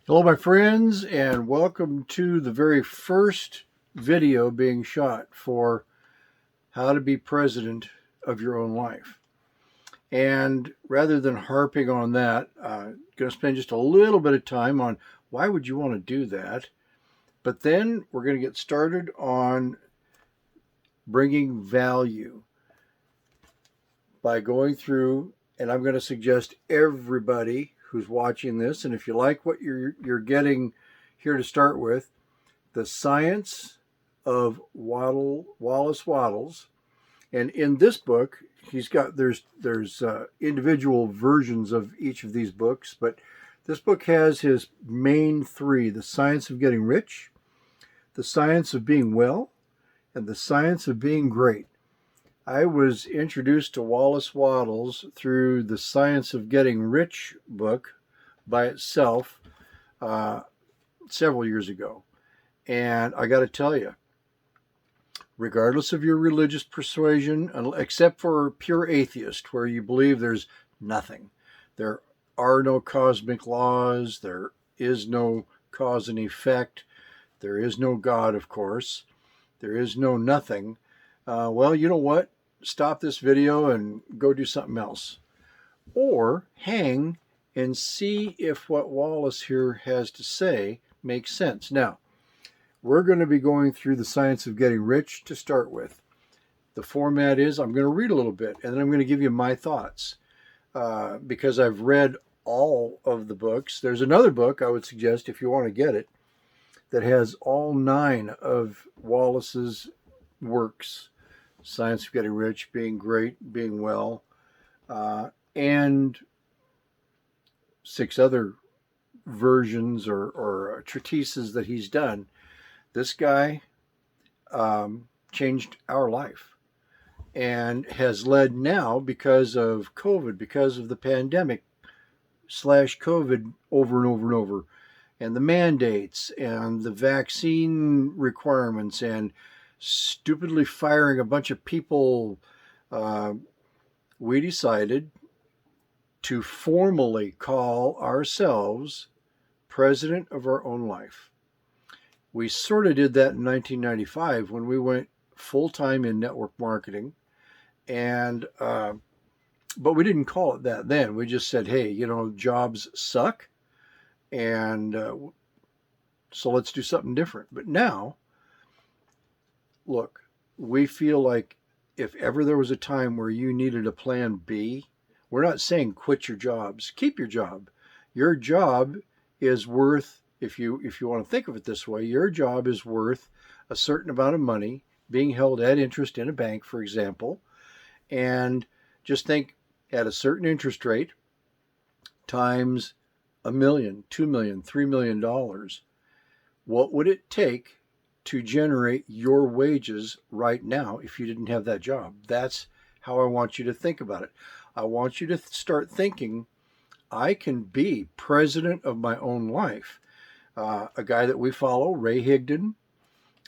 Hello, my friends, and welcome to the very first video being shot for how to be president of your own life. And rather than harping on that, I'm going to spend just a little bit of time on why would you want to do that. But then we're going to get started on bringing value by going through, and I'm going to suggest everybody who's watching this, and if you like what you're getting here to start with, the Science of Wallace Wattles. And in this book, there's individual versions of each of these books, but this book has his main three: the science of getting rich, the science of being well, and the science of being great. I was introduced to Wallace Wattles through the Science of Getting Rich book by itself uh, several years ago. And I got to tell you, regardless of your religious persuasion, except for pure atheist, where you believe there's nothing, there are no cosmic laws, there is no cause and effect, there is no God, of course, there is no nothing. Well, you know what? Stop this video and go do something else. Or hang and see if what Wallace here has to say makes sense. Now, we're going to be going through the science of getting rich to start with. The format is I'm going to read a little bit and then I'm going to give you my thoughts because I've read all of the books. There's another book I would suggest if you want to get it that has all 9 of Wallace's works: Science of Getting Rich, Being Great, Being Well, and 6 other versions or treatises that he's done. This guy changed our life and has led now, because of COVID, because of the pandemic slash COVID, over and over and over, and the mandates and the vaccine requirements and stupidly firing a bunch of people, we decided to formally call ourselves president of our own life. We sort of did that in 1995 when we went full-time in network marketing, and but we didn't call it that then. We just said, hey, jobs suck, and so let's do something different. But now, look, we feel like if ever there was a time where you needed a plan B, we're not saying quit your jobs. Keep your job. Your job is worth, if you want to think of it this way, your job is worth a certain amount of money being held at interest in a bank, for example. And just think, at a certain interest rate times $1 million, $2 million, $3 million, what would it take to generate your wages right now if you didn't have that job? That's how I want you to think about it. I want you to start thinking, I can be president of my own life. A guy that we follow, Ray Higdon,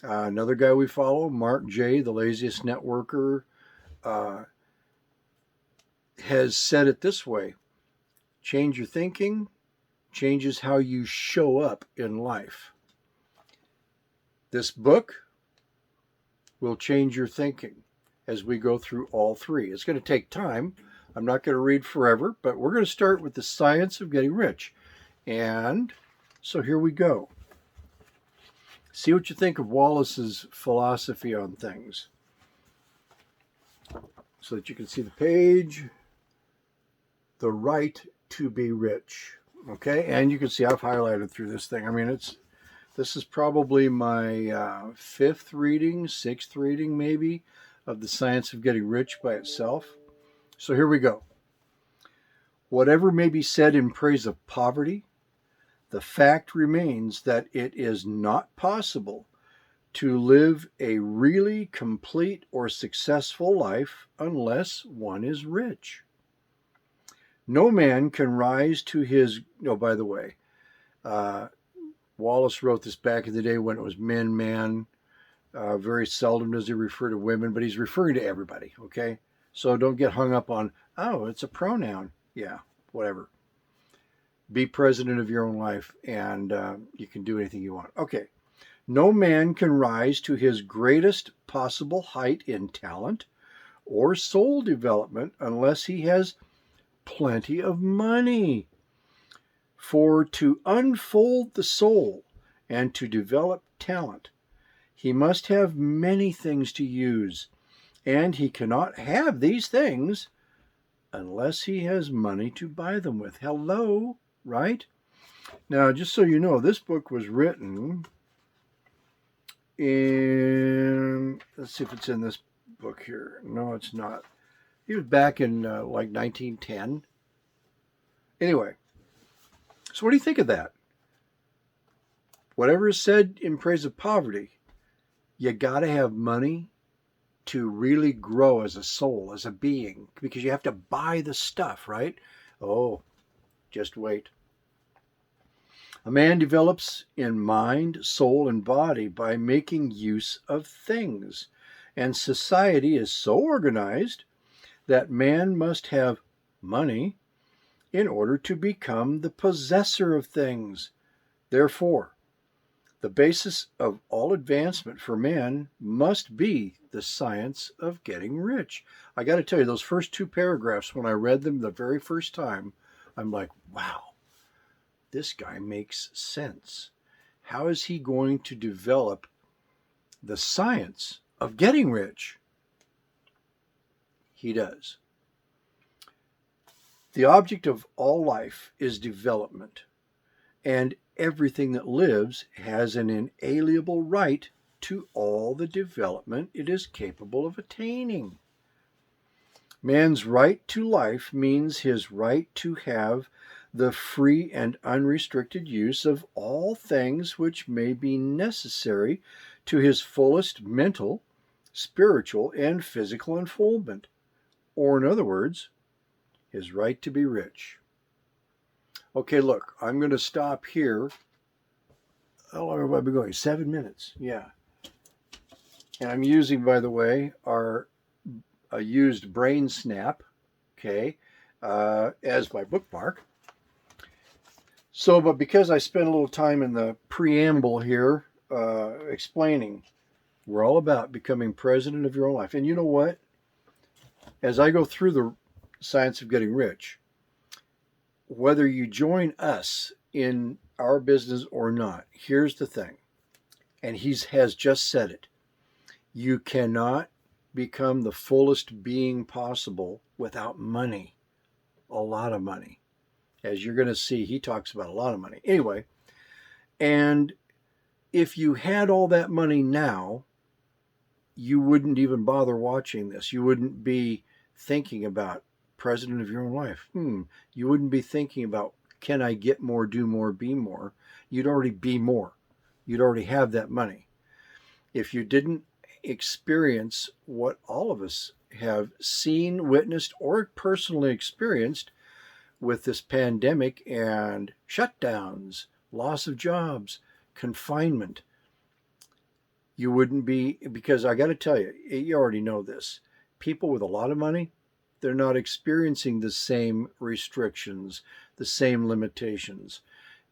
another guy we follow, Mark J., the laziest networker, has said it this way: change your thinking changes how you show up in life. This book will change your thinking as we go through all 3. It's going to take time. I'm not going to read forever, but we're going to start with the science of getting rich. And so here we go. See what you think of Wallace's philosophy on things, so that you can see the page. The right to be rich. Okay, and you can see I've highlighted through this thing. I mean, this is probably my 5th reading, 6th reading maybe, of the Science of Getting Rich by itself. So here we go. Whatever may be said in praise of poverty, the fact remains that it is not possible to live a really complete or successful life unless one is rich. No man can rise to his... Oh, by the way, Wallace wrote this back in the day when it was men, man. Very seldom does he refer to women, but he's referring to everybody, okay? So don't get hung up on, oh, it's a pronoun. Yeah, whatever. be president of your own life, and you can do anything you want. Okay. No man can rise to his greatest possible height in talent or soul development unless he has plenty of money. For to unfold the soul and to develop talent, he must have many things to use, and he cannot have these things unless he has money to buy them with. Hello, right? Now, just so you know, this book was written in, let's see if it's in this book here. No, it's not. He was back in like 1910. Anyway, so what do you think of that? Whatever is said in praise of poverty, you got to have money to really grow as a soul, as a being, because you have to buy the stuff, right? Oh, just wait. A man develops in mind, soul, and body by making use of things. And society is so organized that man must have money in order to become the possessor of things. Therefore, the basis of all advancement for man must be the science of getting rich. I got to tell you, those first two paragraphs, when I read them the very first time, I'm like, wow, this guy makes sense. How is he going to develop the science of getting rich? He does. The object of all life is development, and everything that lives has an inalienable right to all the development it is capable of attaining. Man's right to life means his right to have the free and unrestricted use of all things which may be necessary to his fullest mental, spiritual, and physical unfoldment. Or, in other words, his right to be rich. Okay, look, I'm going to stop here. How long have I been going? 7 minutes. Yeah. And I'm using, by the way, a used brain snap, okay, as my bookmark. So, but because I spent a little time in the preamble here explaining, we're all about becoming president of your own life. And you know what? As I go through the science of getting rich, whether you join us in our business or not, here's the thing, and he has just said it. You cannot become the fullest being possible without money, a lot of money. As you're going to see, he talks about a lot of money. Anyway, and if you had all that money now, you wouldn't even bother watching this. You wouldn't be thinking about president of your own life. You wouldn't be thinking about, can I get more, do more, be more? You'd already be more. You'd already have that money. If you didn't experience what all of us have seen, witnessed, or personally experienced with this pandemic and shutdowns, loss of jobs, confinement, you wouldn't be, because I got to tell you, you already know this. People with a lot of money, they're not experiencing the same restrictions, the same limitations.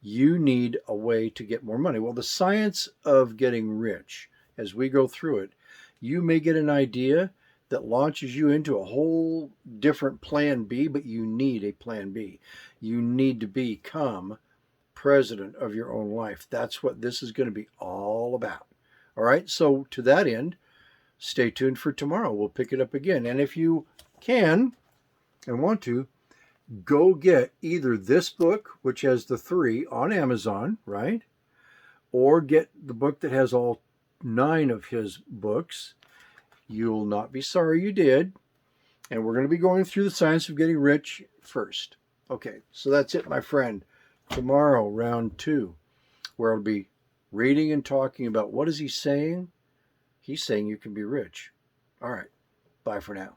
You need a way to get more money. Well, the science of getting rich, as we go through it, you may get an idea that launches you into a whole different plan B, but you need a plan B. You need to become president of your own life. That's what this is going to be all about. All right, so to that end, stay tuned for tomorrow. We'll pick it up again. And if you can and want to, go get either this book, which has the 3 on Amazon, right? Or get the book that has all 9 of his books. You'll not be sorry you did. And we're going to be going through the science of getting rich first. Okay, so that's it, my friend. Tomorrow, round 2, where I'll be reading and talking about what is he saying? He's saying you can be rich. All right, bye for now.